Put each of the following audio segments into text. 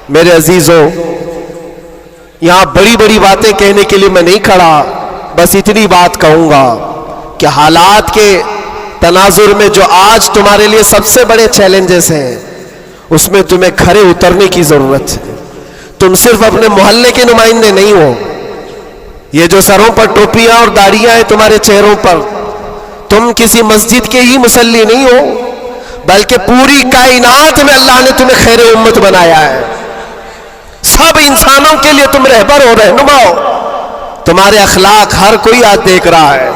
میرے عزیزوں، یہاں بڑی بڑی باتیں کہنے کے لیے میں نہیں کھڑا، بس اتنی بات کہوں گا کہ حالات کے تناظر میں جو آج تمہارے لیے سب سے بڑے چیلنجز ہیں، اس میں تمہیں کھڑے اترنے کی ضرورت ہے۔ تم صرف اپنے محلے کے نمائندے نہیں ہو، یہ جو سروں پر ٹوپیاں اور داڑیاں ہیں تمہارے چہروں پر، تم کسی مسجد کے ہی مصلی نہیں ہو، بلکہ پوری کائنات میں اللہ نے تمہیں خیر امت بنایا ہے۔ سب انسانوں کے لیے تم رہبر ہو، رہنما ہو۔ تمہارے اخلاق ہر کوئی آج دیکھ رہا ہے۔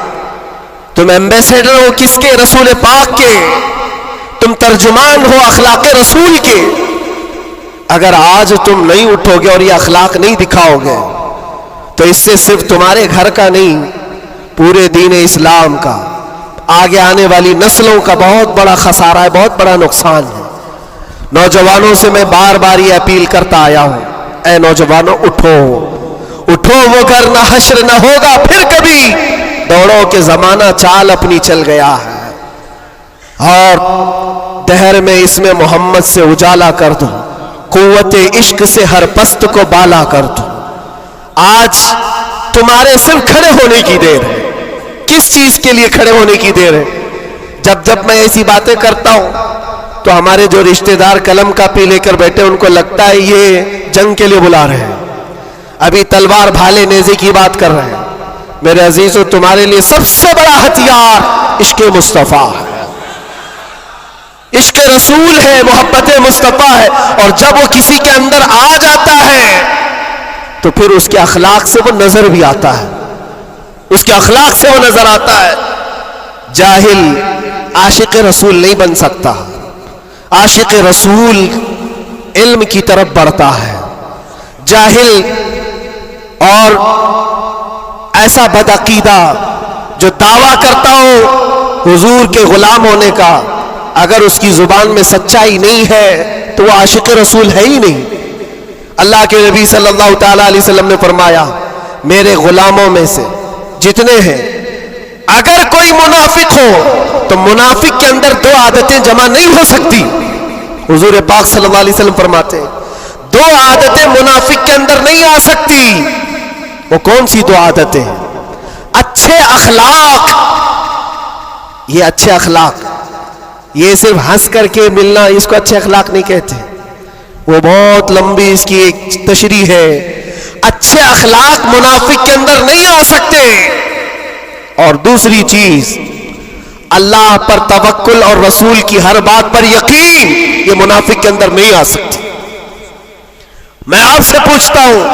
تم ایمبیسیڈر ہو کس کے؟ رسول پاک کے۔ تم ترجمان ہو اخلاق رسول کے۔ اگر آج تم نہیں اٹھو گے اور یہ اخلاق نہیں دکھاؤ گے تو اس سے صرف تمہارے گھر کا نہیں، پورے دین اسلام کا، آگے آنے والی نسلوں کا بہت بڑا خسارہ ہے، بہت بڑا نقصان ہے۔ نوجوانوں سے میں بار بار یہ اپیل کرتا آیا ہوں، اے نوجوانوں اٹھو، اٹھو، وہ گھر نہ حشر نہ ہوگا پھر کبھی، دوڑو کہ زمانہ چال اپنی چل گیا ہے، اور دہر میں اس میں محمد سے اجالا کر دو، قوت عشق سے ہر پست کو بالا کر دو۔ آج تمہارے صرف کھڑے ہونے کی دیر ہے۔ کس چیز کے لیے کھڑے ہونے کی دیر ہے؟ جب میں ایسی باتیں کرتا ہوں تو ہمارے جو رشتہ دار قلم کاپی لے کر بیٹھے ان کو لگتا ہے یہ جنگ کے لیے بلا رہے ہیں، ابھی تلوار بھالے نیزے کی بات کر رہے ہیں۔ میرے عزیزوں، تمہارے لیے سب سے بڑا ہتھیار عشق مصطفیٰ ہے، عشق رسول ہے، محبت مصطفیٰ ہے، اور جب وہ کسی کے اندر آ جاتا ہے تو پھر اس کے اخلاق سے وہ نظر بھی آتا ہے، اس کے اخلاق سے وہ نظر آتا ہے۔ جاہل عاشق رسول نہیں بن سکتا، عاشق رسول علم کی طرف بڑھتا ہے۔ جاہل اور ایسا بدعقیدہ جو دعویٰ کرتا ہو حضور کے غلام ہونے کا، اگر اس کی زبان میں سچائی نہیں ہے تو وہ عاشق رسول ہے ہی نہیں۔ اللہ کے نبی صلی اللہ تعالی علیہ وسلم نے فرمایا، میرے غلاموں میں سے جتنے ہیں اگر کوئی منافق ہو تو منافق کے اندر دو عادتیں جمع نہیں ہو سکتی۔ حضور پاک صلی اللہ علیہ وسلم فرماتے ہیں دو عادتیں منافق کے اندر نہیں آ سکتی۔ وہ کون سی دو عادتیں؟ اچھے اخلاق۔ یہ اچھے اخلاق، یہ صرف ہنس کر کے ملنا، اس کو اچھے اخلاق نہیں کہتے، وہ بہت لمبی اس کی ایک تشریح ہے۔ اچھے اخلاق منافق کے اندر نہیں آ سکتے۔ اور دوسری چیز، اللہ پر توکل اور رسول کی ہر بات پر یقین، یہ منافق کے اندر نہیں آ سکتی۔ میں آپ سے پوچھتا ہوں،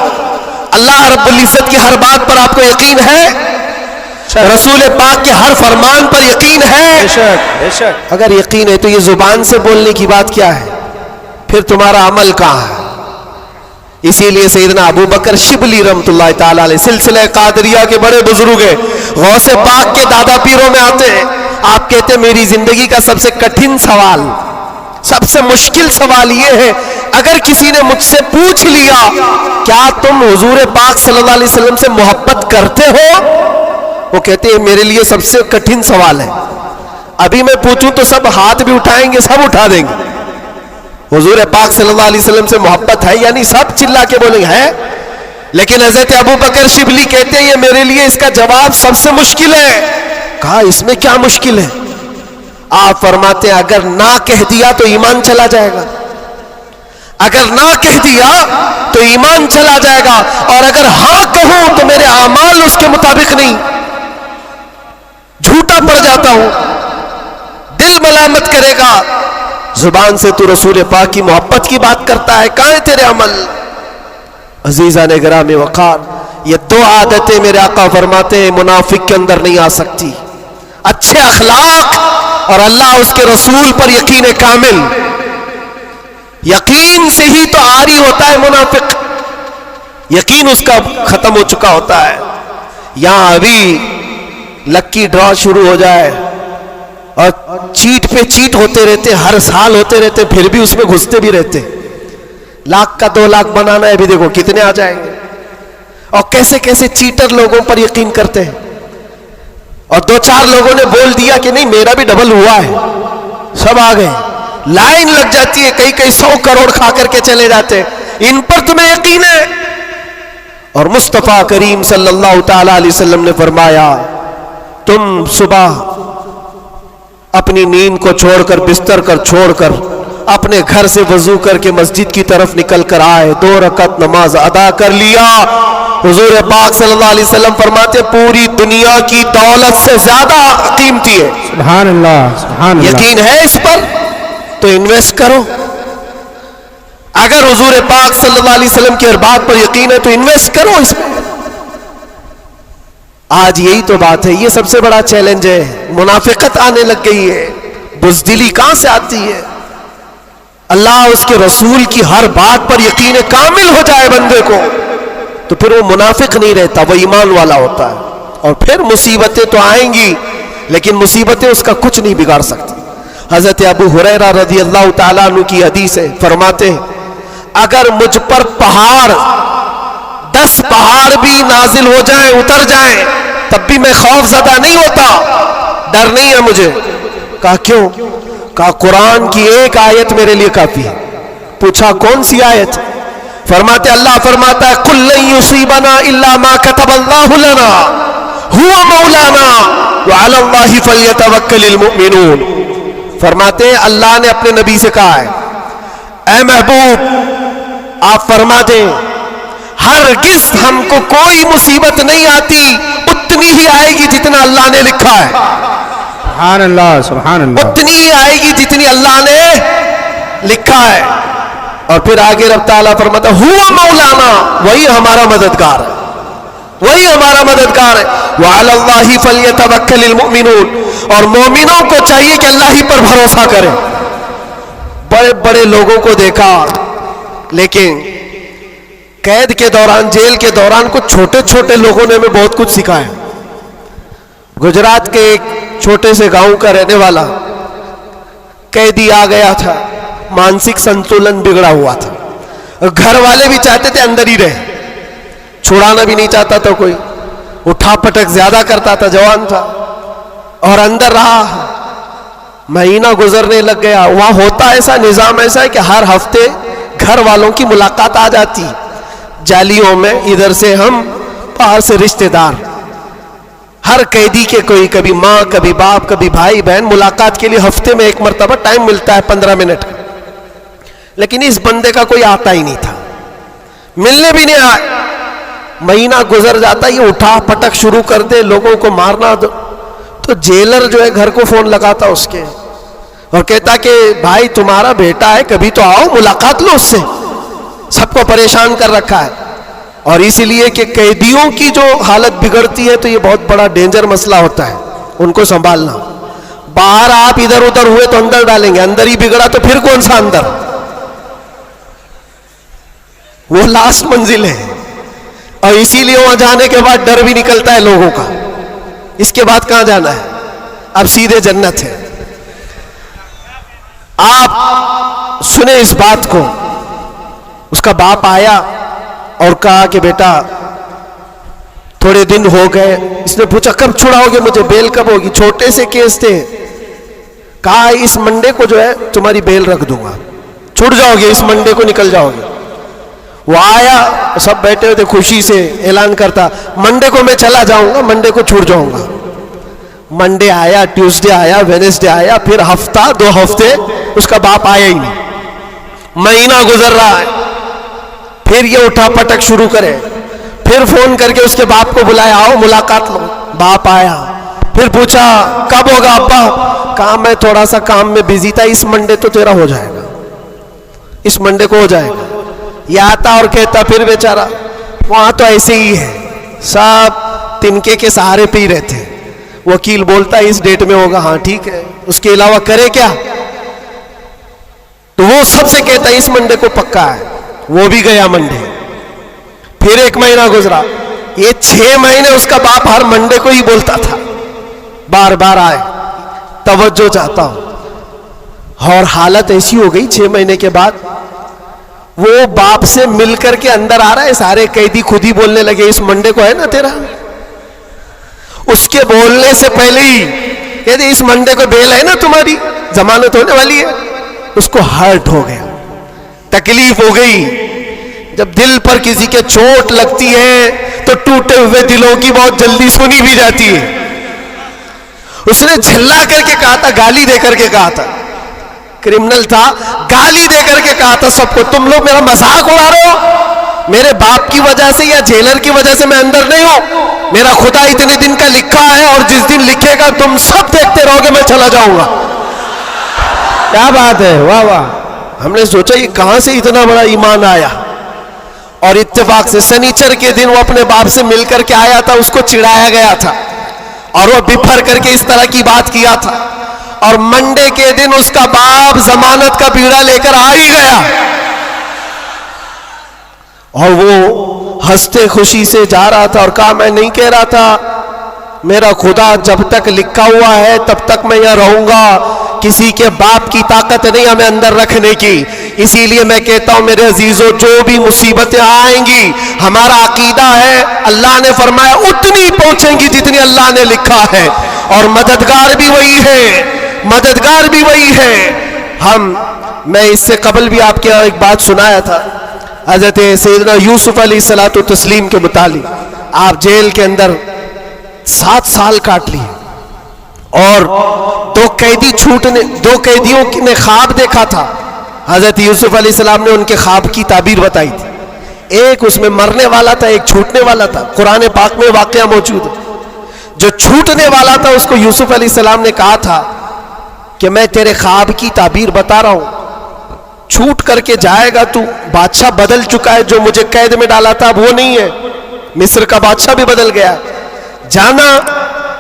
اللہ رب العزت کی ہر بات پر آپ کو یقین ہے؟ رسول پاک کے ہر فرمان پر یقین ہے؟ بے شک۔ اگر یقین ہے تو یہ زبان سے بولنے کی بات کیا ہے؟ پھر تمہارا عمل کہاں ہے؟ اسی لیے سیدنا ابو بکر شبلی رحمۃ اللہ تعالی علیہ سلسلہ قادریہ کے بڑے بزرگ ہیں، غوث پاک کے دادا پیروں میں آتے ہیں۔ آپ کہتے ہیں میری زندگی کا سب سے کٹھن سوال، سب سے مشکل سوال یہ ہے، اگر کسی نے مجھ سے پوچھ لیا کیا تم حضور پاک صلی اللہ علیہ وسلم سے محبت کرتے ہو، وہ کہتے ہیں میرے لیے سب سے کٹھن سوال ہے۔ ابھی میں پوچھوں تو سب ہاتھ بھی اٹھائیں گے، سب اٹھا دیں گے، حضور پاک صلی اللہ علیہ وسلم سے محبت ہے، یعنی سب چلا کے بولیں گے ہے۔ لیکن حضرت ابو بکر شبلی کہتے ہیں یہ میرے لیے اس کا جواب سب سے مشکل ہے۔ کہا اس میں کیا مشکل ہے؟ آپ فرماتے ہیں اگر نہ کہہ دیا تو ایمان چلا جائے گا، اگر نہ کہہ دیا تو ایمان چلا جائے گا، اور اگر ہاں کہوں تو میرے اعمال اس کے مطابق نہیں، جھوٹا پڑ جاتا ہوں، دل ملامت کرے گا، زبان سے تو رسول پاک کی محبت کی بات کرتا ہے، کہاں ہے تیرے عمل؟ عزیزان گرامی وقار، یہ دو عادتیں میرے آقا فرماتے ہیں منافق کے اندر نہیں آ سکتی، اچھے اخلاق اور اللہ اس کے رسول پر یقین کامل۔ یقین سے ہی تو عاری ہوتا ہے منافق، یقین اس کا ختم ہو چکا ہوتا ہے۔ یہاں ابھی لکی ڈرا شروع ہو جائے اور چیٹ پہ چیٹ ہوتے رہتے، ہر سال ہوتے رہتے، پھر بھی اس میں گھستے بھی رہتے۔ لاکھ کا 2 لاکھ بنانا ہے، ابھی دیکھو کتنے آ جائیں گے، اور کیسے کیسے چیٹر لوگوں پر یقین کرتے ہیں، اور 2-4 لوگوں نے بول دیا کہ نہیں میرا بھی ڈبل ہوا ہے، سب آ گئے، لائن لگ جاتی ہے، کئی 100 کروڑ کھا کر کے چلے جاتے ہیں۔ ان پر تمہیں یقین ہے؟ اور مصطفیٰ کریم صلی اللہ تعالی علیہ وسلم نے فرمایا تم صبح اپنی نیند کو چھوڑ کر بستر کر چھوڑ کر اپنے گھر سے وضو کر کے مسجد کی طرف نکل کر آئے, 2 رکعت نماز ادا کر لیا. حضور پاک صلی اللہ علیہ وسلم فرماتے پوری دنیا کی دولت سے زیادہ قیمتی ہے. سبحان اللہ, سبحان اللہ. یقین ہے اس پر تو انویسٹ کرو. اگر حضور پاک صلی اللہ علیہ وسلم کی ہر بات پر یقین ہے تو انویسٹ کرو اس میں. آج یہی تو بات ہے, یہ سب سے بڑا چیلنج ہے. منافقت آنے لگ گئی ہے, بزدلی کہاں سے آتی ہے؟ اللہ اس کے رسول کی ہر بات پر یقین کامل ہو جائے بندے کو تو پھر وہ منافق نہیں رہتا, وہ ایمان والا ہوتا ہے. اور پھر مصیبتیں تو آئیں گی لیکن مصیبتیں اس کا کچھ نہیں بگاڑ سکتی. حضرت ابو ہریرہ رضی اللہ تعالیٰ عنہ کی حدیث ہے, فرماتے ہیں اگر مجھ پر 10 پہاڑ بھی نازل ہو جائیں, اتر جائیں, تب بھی میں خوف زدہ نہیں ہوتا, ڈر نہیں ہے مجھے. کہا کیوں؟ کہا قرآن کی ایک آیت میرے لیے کافی ہے. پوچھا کون سی آیت؟ فرماتے اللہ فرماتا ہے قُلْ لَن يُصِيبَنَا إِلَّا مَا كَتَبَ اللَّهُ لَنَا هُوَ مَوْلَانَا وَعَلَى اللَّهِ فَلْيَتَوَكَّلِ الْمُؤْمِنُونَ. فرماتے ہیں اللہ نے اپنے نبی سے کہا ہے اے محبوب آپ فرما دیں ہرگز ہم کو کوئی مصیبت نہیں آتی, اتنی ہی آئے گی جتنا اللہ نے لکھا ہے. سبحان اللہ, سبحان اللہ. اتنی ہی آئے گی جتنی اللہ نے لکھا ہے. اور پھر آگے رب تعالیٰ فرماتا ہوا مولانا, وہی ہمارا مددگار ہے, وہی ہمارا مددگار ہے. وعلی اللہ فلیتوکل المؤمنون, اور مومنوں کو چاہیے کہ اللہ ہی پر بھروسہ کریں. بڑے بڑے لوگوں کو دیکھا لیکن قید کے دوران, جیل کے دوران کچھ چھوٹے چھوٹے لوگوں نے ہمیں بہت کچھ سکھایا. گجرات کے ایک چھوٹے سے گاؤں کا رہنے والا قیدی آ گیا تھا, مانسک سنتولن بگڑا ہوا تھا, گھر والے بھی چاہتے تھے اندر ہی رہے, چھڑانا بھی نہیں چاہتا تھا کوئی, اٹھا پٹک زیادہ کرتا تھا, جوان تھا اور اندر رہا. مہینہ گزرنے لگ گیا. وہاں ہوتا ایسا نظام ایسا ہے کہ ہر ہفتے گھر والوں کی ملاقات آ جاتی, جالیوں میں ادھر سے ہم, باہر سے رشتہ دار, ہر قیدی کے کوئی کبھی ماں کبھی باپ کبھی بھائی بہن ملاقات کے لیے ہفتے میں 1 مرتبہ ٹائم ملتا ہے 15 منٹ. لیکن اس بندے کا کوئی آتا ہی نہیں تھا, ملنے بھی نہیں آئے. مہینہ گزر جاتا, یہ اٹھا پٹک شروع کر دے, لوگوں کو مارنا. تو جیلر جو ہے گھر کو فون لگاتا اس کے اور کہتا کہ بھائی تمہارا بیٹا ہے, کبھی تو آؤ ملاقات لو اس سے, سب کو پریشان کر رکھا ہے. اور اس لیے کہ قیدیوں کی جو حالت بگڑتی ہے تو یہ بہت بڑا ڈینجر مسئلہ ہوتا ہے, ان کو سنبھالنا. باہر آپ ادھر ادھر ہوئے تو اندر ڈالیں گے, اندر ہی بگڑا تو پھر کون سا اندر, وہ لاسٹ منزل ہے. اور اسی لیے وہاں جانے کے بعد ڈر بھی نکلتا ہے لوگوں کا, اس کے بعد کہاں جانا ہے, اب سیدھے جنت ہے. آپ سنیں اس بات کو. اس کا باپ آیا اور کہا کہ بیٹا تھوڑے دن ہو گئے. اس نے پوچھا کب چھڑاؤ گے مجھے, بیل کب ہوگی؟ چھوٹے سے کیس تھے. کہا اس منڈے کو جو ہے تمہاری بیل رکھ دوں گا, چھوٹ جاؤ گے, اس منڈے کو نکل جاؤ گے. وہ آیا, سب بیٹھے ہوئے تھے, خوشی سے اعلان کرتا منڈے کو میں چلا جاؤں گا, منڈے کو چھوٹ جاؤں گا. منڈے آیا, ٹیوزڈے آیا, وینسڈے آیا, پھر ہفتہ 2 ہفتے اس کا باپ آیا ہی نہیں. مہینہ گزر رہا ہے, پھر یہ اٹھا پٹک شروع کرے. پھر فون کر کے اس کے باپ کو بلایا, آؤ ملاقات لو. باپ آیا, پھر پوچھا کب ہوگا ابا؟ کہا میں تھوڑا سا کام میں بزی تھا, اس منڈے تو تیرا ہو جائے گا, اس منڈے کو ہو جائے گا. یہ آتا اور کہتا پھر بیچارہ وہاں تو ایسے ہی ہے, سب تنکے کے سہارے پہ ہی رہتے. وکیل بولتا ہے اس ڈیٹ میں ہوگا, ہاں ٹھیک ہے, اس کے علاوہ کرے کیا؟ تو وہ سب سے کہتا ہے اس منڈے کو پکا ہے. وہ بھی گیا منڈے. پھر 1 مہینہ گزرا, یہ 6 مہینے اس کا باپ ہر منڈے کو ہی بولتا تھا, بار بار آئے, توجہ چاہتا ہوں. اور حالت ایسی ہو گئی 6 مہینے کے بعد وہ باپ سے مل کر کے اندر آ رہا ہے, سارے قیدی خود ہی بولنے لگے اس منڈے کو ہے نا تیرا. اس کے بولنے سے پہلے ہی کہتے اس منڈے کو بیل ہے نا تمہاری, ضمانت ہونے والی ہے. اس کو ہرٹ ہو گیا, تکلیف ہو گئی. جب دل پر کسی کے چوٹ لگتی ہے تو ٹوٹے ہوئے دلوں کی بہت جلدی سنی بھی جاتی ہے. اس نے جھلا کر کے کہا تھا, گالی دے کر کے کہا تھا, کرمنل تھا, گالی دے کر کے کہا تھا سب کو, تم لوگ میرا مذاق اڑا رہے ہو, میرے باپ کی وجہ سے یا جیلر کی وجہ سے میں اندر نہیں ہوں, میرا خدا اتنے دن کا لکھا ہے اور جس دن لکھے گا تم سب دیکھتے رہو گے, میں چلا جاؤں گا. کیا بات ہے, واہ واہ. ہم نے سوچا یہ کہاں سے اتنا بڑا ایمان آیا, اور اتفاق سے سنیچر کے دن وہ اپنے باپ سے مل کر کے آیا تھا, اس کو چڑھایا گیا تھا اور وہ بپھر کر کے اس طرح کی بات کیا تھا, اور منڈے کے دن اس کا باپ ضمانت کا بیڑا لے کر آ ہی گیا, اور وہ ہنستے خوشی سے جا رہا تھا اور کہا میں نہیں کہہ رہا تھا, میرا خدا جب تک لکھا ہوا ہے تب تک میں یہاں رہوں گا, کسی کے باپ کی طاقت نہیں ہمیں اندر رکھنے کی. اسی لیے میں کہتا ہوں میرے عزیزوں, جو بھی مصیبتیں آئیں گی, ہمارا عقیدہ ہے اللہ نے فرمایا اتنی پہنچیں گی جتنی اللہ نے لکھا ہے, اور مددگار بھی وہی ہے, مددگار بھی وہی ہے. میں اس سے قبل بھی آپ کے یہاں ایک بات سنایا تھا, حضرت سیدنا یوسف علیہ الصلوۃ والتسلیم کے متعلق. آپ جیل کے اندر 7 سال کاٹ لیے, اور 2 قیدیوں نے خواب دیکھا تھا. حضرت یوسف علیہ السلام نے ان کے خواب کی تعبیر بتائی تھی, ایک اس میں مرنے والا تھا, ایک چھوٹنے والا تھا. قرآن پاک میں واقعہ موجود ہے. جو چھوٹنے والا تھا اس کو یوسف علیہ السلام نے کہا تھا کہ میں تیرے خواب کی تعبیر بتا رہا ہوں, چھوٹ کر کے جائے گا تو, بادشاہ بدل چکا ہے, جو مجھے قید میں ڈالا تھا اب وہ نہیں ہے, مصر کا بادشاہ بھی بدل گیا, جانا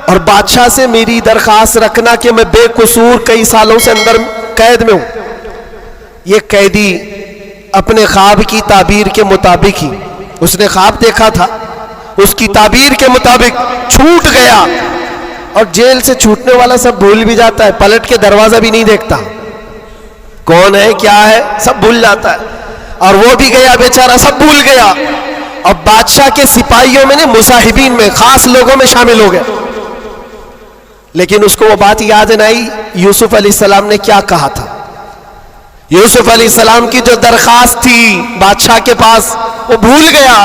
اور بادشاہ سے میری درخواست رکھنا کہ میں بے قصور کئی سالوں سے اندر قید میں ہوں. یہ قیدی اپنے خواب کی تعبیر کے مطابق ہی, اس نے خواب دیکھا تھا, اس کی تعبیر کے مطابق چھوٹ گیا, اور جیل سے چھوٹنے والا سب بھول بھی جاتا ہے, پلٹ کے دروازہ بھی نہیں دیکھتا, کون ہے کیا ہے سب بھول جاتا ہے, اور وہ بھی گیا بیچارہ, سب بھول گیا. اور بادشاہ کے سپاہیوں میں نے مصاحبین میں خاص لوگوں میں شامل ہو گیا, لیکن اس کو وہ بات یاد نہ آئی یوسف علیہ السلام نے کیا کہا تھا. یوسف علیہ السلام کی جو درخواست تھی بادشاہ کے پاس وہ بھول گیا,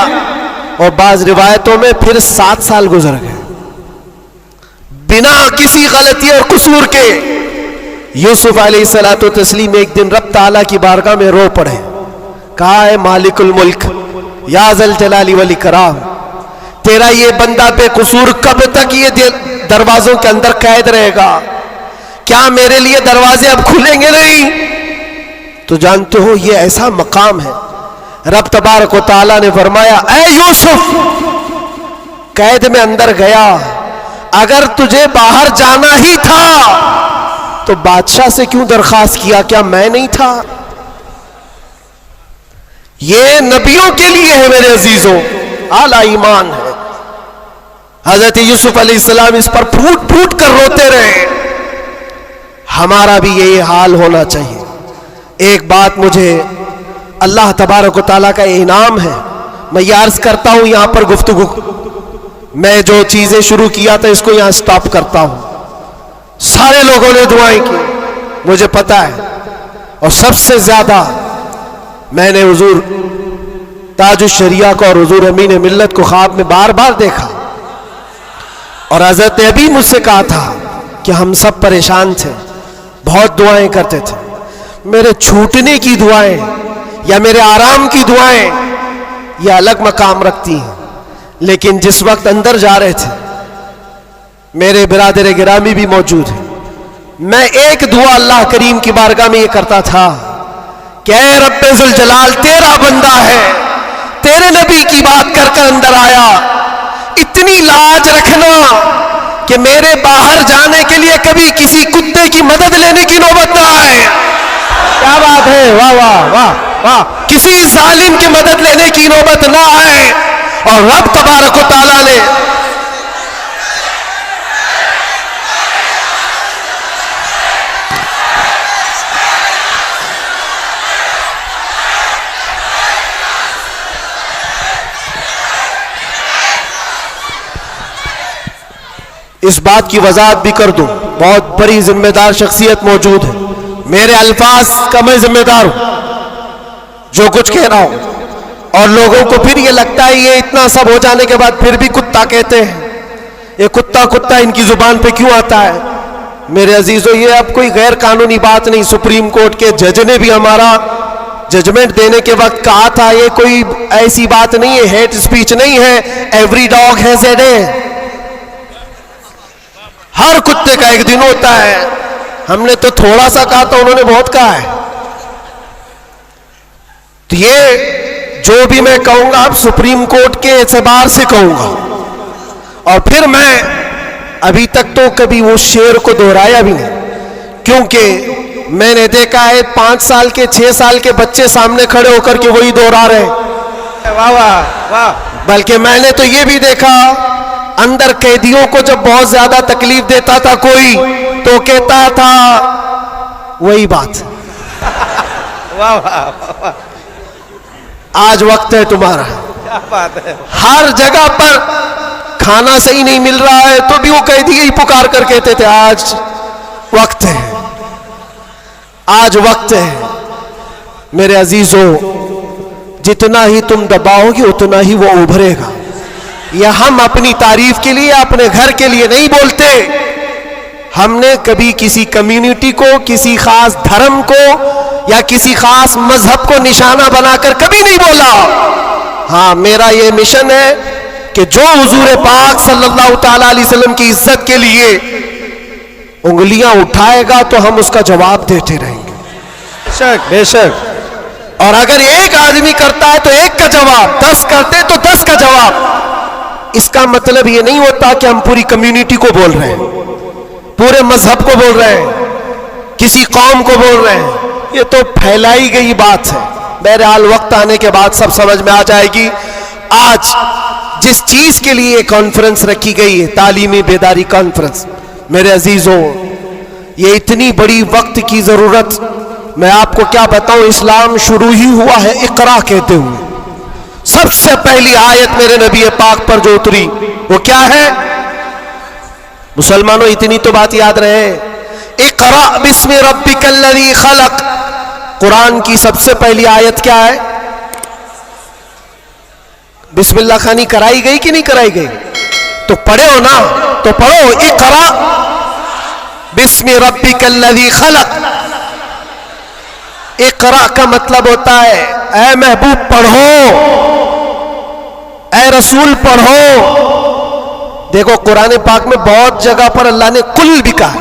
اور بعض روایتوں میں پھر 7 سال گزر گئے بنا کسی غلطی اور قصور کے. یوسف علیہ الصلوۃ والتسلیم ایک دن رب تعالیٰ کی بارگاہ میں رو پڑے, کہا ہے مالک الملک یا ذل جلال والاکرام, تیرا یہ بندہ بے قصور کب تک یہ دروازوں کے اندر قید رہے گا, کیا میرے لیے دروازے اب کھلیں گے نہیں؟ تو جانتے ہو یہ ایسا مقام ہے, رب تبارک و تعالیٰ نے فرمایا اے یوسف قید میں اندر گیا, اگر تجھے باہر جانا ہی تھا تو بادشاہ سے کیوں درخواست کیا, کیا میں نہیں تھا؟ یہ نبیوں کے لیے ہے میرے عزیزوں, اعلیٰ ایمان ہے. حضرت یوسف علیہ السلام اس پر پھوٹ پھوٹ کر روتے رہے. ہمارا بھی یہی حال ہونا چاہیے. ایک بات مجھے اللہ تبارک و تعالیٰ کا انعام ہے, میں یہ عرض کرتا ہوں یہاں پر گفتگو, میں جو چیزیں شروع کیا تھا اس کو یہاں سٹاپ کرتا ہوں. سارے لوگوں نے دعائیں کی مجھے پتا ہے, اور سب سے زیادہ میں نے حضور تاج الشریعہ کو اور حضور امین ملت کو خواب میں بار بار دیکھا, اور حضرت نے ابھی مجھ سے کہا تھا کہ ہم سب پریشان تھے, بہت دعائیں کرتے تھے. میرے چھوٹنے کی دعائیں یا میرے آرام کی دعائیں یہ الگ مقام رکھتی ہیں, لیکن جس وقت اندر جا رہے تھے میرے برادر گرامی بھی موجود ہیں, میں ایک دعا اللہ کریم کی بارگاہ میں یہ کرتا تھا کہ اے رب ذوالجلال تیرا بندہ ہے, تیرے نبی کی بات کر کر اندر آیا, اتنی لاج رکھنا کہ میرے باہر جانے کے لیے کبھی کسی کتے کی مدد لینے کی نوبت نہ آئے. کیا بات ہے, واہ واہ واہ واہ. کسی ظالم کی مدد لینے کی نوبت نہ آئے, اور رب تبارک و تعالیٰ نے اس بات کی وضاحت بھی کر دوں, بہت بڑی ذمہ دار شخصیت موجود ہے, میرے الفاظ کا میں ذمہ دار ہوں, جو کچھ کہہ رہا ہوں اور لوگوں کو پھر یہ لگتا ہے یہ اتنا سب ہو جانے کے بعد پھر بھی کتا کہتے ہیں. یہ کتا کتا ان کی زبان پہ کیوں آتا ہے؟ میرے عزیزو یہ اب کوئی غیر قانونی بات نہیں. سپریم کورٹ کے جج نے بھی ہمارا ججمنٹ دینے کے وقت کہا تھا یہ کوئی ایسی بات نہیں ہے, ہیٹ اسپیچ نہیں ہے. Every dog has a day, ہر کتے کا ایک دن ہوتا ہے. ہم نے تو تھوڑا سا کہا تھا, انہوں نے بہت کہا ہے. تو یہ جو بھی میں کہوں گا اب سپریم کورٹ کے اعتبار سے کہوں گا. اور پھر میں ابھی تک تو کبھی وہ شعر کو دہرایا بھی نہیں, کیونکہ میں نے دیکھا ہے 5 سال کے 6 سال کے بچے سامنے کھڑے ہو کر کے وہی دہرا رہے. واہ واہ واہ. بلکہ میں نے تو یہ بھی دیکھا اندر قیدیوں کو جب بہت زیادہ تکلیف دیتا تھا کوئی تو کہتا تھا وہی بات. واہ واہ. آج وقت ہے تمہارا. کیا بات ہے. ہر جگہ پر کھانا صحیح نہیں مل رہا ہے تو بھی وہ قیدی ہی پکار کر کہتے تھے آج وقت ہے, آج وقت ہے. میرے عزیزو جتنا ہی تم دباؤ گے اتنا ہی وہ ابھرے گا. یہ ہم اپنی تعریف کے لیے اپنے گھر کے لیے نہیں بولتے. ہم نے کبھی کسی کمیونٹی کو, کسی خاص دھرم کو یا کسی خاص مذہب کو نشانہ بنا کر کبھی نہیں بولا. ہاں میرا یہ مشن ہے کہ جو حضور پاک صلی اللہ تعالی علیہ وسلم کی عزت کے لیے انگلیاں اٹھائے گا تو ہم اس کا جواب دیتے رہیں گے. بے شک بے شک. اور اگر ایک آدمی کرتا ہے تو ایک کا جواب, 10 کرتے تو 10 کا جواب. اس کا مطلب یہ نہیں ہوتا کہ ہم پوری کمیونٹی کو بول رہے ہیں, پورے مذہب کو بول رہے ہیں, کسی قوم کو بول رہے ہیں. یہ تو پھیلائی گئی بات ہے. بہرحال وقت آنے کے بعد سب سمجھ میں آ جائے گی. آج جس چیز کے لیے یہ کانفرنس رکھی گئی ہے, تعلیمی بیداری کانفرنس, میرے عزیزوں یہ اتنی بڑی وقت کی ضرورت, میں آپ کو کیا بتاؤں. اسلام شروع ہی ہوا ہے اقرا کہتے ہوئے. سب سے پہلی آیت میرے نبی پاک پر جو اتری وہ کیا ہے؟ مسلمانوں اتنی تو بات یاد رہے, اقرا بسم ربک الذی خلق. قرآن کی سب سے پہلی آیت کیا ہے؟ بسم اللہ خانی کرائی گئی کہ نہیں کرائی گئی؟ تو پڑھے ہو نا, تو پڑھو اقرا بسم ربک الذی خلق. اقرا کا مطلب ہوتا ہے اے محبوب پڑھو, اے رسول پڑھو. دیکھو قرآن پاک میں بہت جگہ پر اللہ نے کل بھی کہا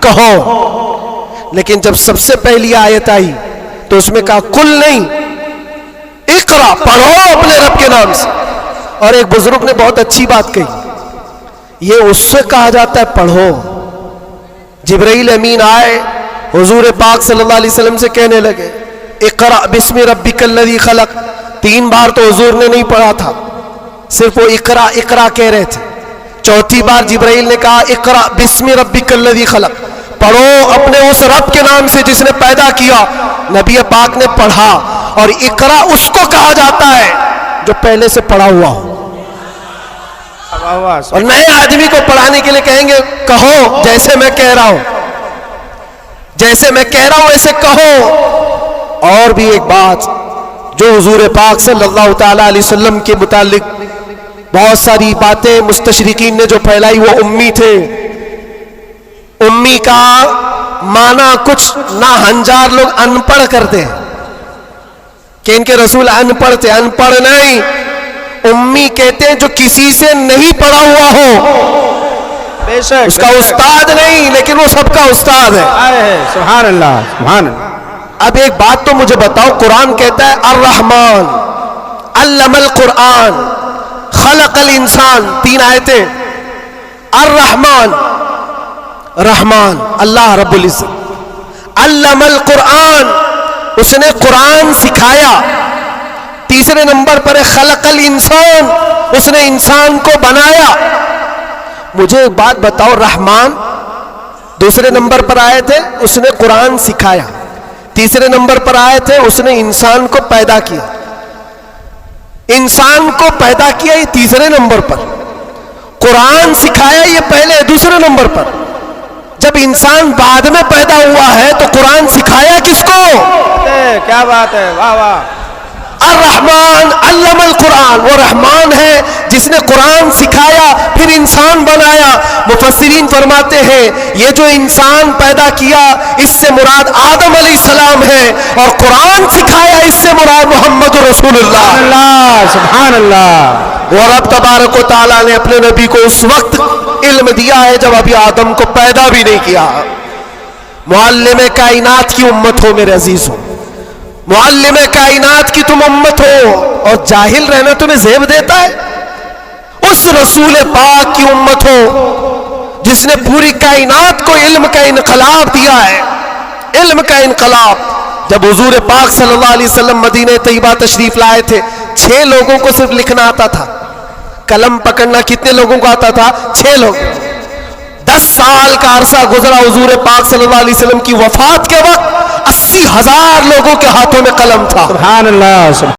کہو, لیکن جب سب سے پہلی آیت آئی تو اس میں کہا کل نہیں, اقرا پڑھو اپنے رب کے نام سے. اور ایک بزرگ نے بہت اچھی بات کہی, یہ اس سے کہا جاتا ہے پڑھو. جبرائیل امین آئے حضور پاک صلی اللہ علیہ وسلم سے کہنے لگے اقرا بسم ربک الذی خلق. 3 بار تو حضور نے نہیں پڑھا تھا, صرف وہ اقرا اقرا کہہ رہے تھے. 4تھی بار جبرائیل نے کہا اقرا بسم ربک الذی خلق, پڑھو اپنے اس رب کے نام سے جس نے پیدا کیا. نبی پاک نے پڑھا, اور اقرا اس کو کہا جاتا ہے جو پہلے سے پڑھا ہوا ہو. اور نئے آدمی کو پڑھانے کے لیے کہیں گے کہو جیسے میں کہہ رہا ہوں, جیسے میں کہہ رہا ہوں ایسے کہو. اور بھی ایک بات جو حضور پاک صلی اللہ تعالی علیہ وسلم کے متعلق بہت ساری باتیں مستشرقین نے جو پھیلائی, وہ امی تھے. امی کا معنی کچھ نہ ہنجار لوگ ان پڑھ کرتے ہیں کہ ان کے رسول ان پڑھ تھے. ان پڑھ نہیں, امی کہتے ہیں جو کسی سے نہیں پڑھا ہوا ہو. بے شک. اس کا استاد نہیں لیکن وہ سب کا استاد ہے. سبحان اللہ سبحان اللہ. اب ایک بات تو مجھے بتاؤ, قرآن کہتا ہے الرحمن علم القرآن خلق الانسان, 3 آیتیں. الرحمن رحمان اللہ رب العزت, علم القرآن اس نے قرآن سکھایا. تیسرے نمبر پر خلق الانسان اس نے انسان کو بنایا. مجھے ایک بات بتاؤ, رحمان دوسرے نمبر پر آئے تھے اس نے قرآن سکھایا, تیسرے نمبر پر آئے تھے اس نے انسان کو پیدا کیا. انسان کو پیدا کیا یہ تیسرے نمبر پر, قرآن سکھایا یہ پہلے دوسرے نمبر پر. جب انسان بعد میں پیدا ہوا ہے تو قرآن سکھایا کس کو؟ کیا بات ہے, واہ واہ. الرحمن وہ رحمان ہے جس نے قرآن سکھایا پھر انسان بنایا. مفسرین فرماتے ہیں یہ جو انسان پیدا کیا اس سے مراد آدم علیہ السلام ہے, اور قرآن سکھایا اس سے مراد محمد رسول اللہ. اللہ سبحان اللہ. اور رب تبارک و تعالیٰ نے اپنے نبی کو اس وقت علم دیا ہے جب ابھی آدم کو پیدا بھی نہیں کیا. معلم کائنات کی امت ہو میرے عزیز ہو, معلم کائنات کی تم امت ہو, اور جاہل رہنا تمہیں زیب دیتا ہے. اس رسول پاک کی امت ہو جس نے پوری کائنات کو علم کا انقلاب دیا ہے. علم کا انقلاب. جب حضور پاک صلی اللہ علیہ وسلم مدینہ طیبہ تشریف لائے تھے 6 لوگوں کو صرف لکھنا آتا تھا. قلم پکڑنا کتنے لوگوں کو آتا تھا؟ 6 لوگ. 10 سال کا عرصہ گزرا حضور پاک صلی اللہ علیہ وسلم کی وفات کے وقت 80,000 لوگوں کے ہاتھوں میں قلم تھا. سبحان اللہ.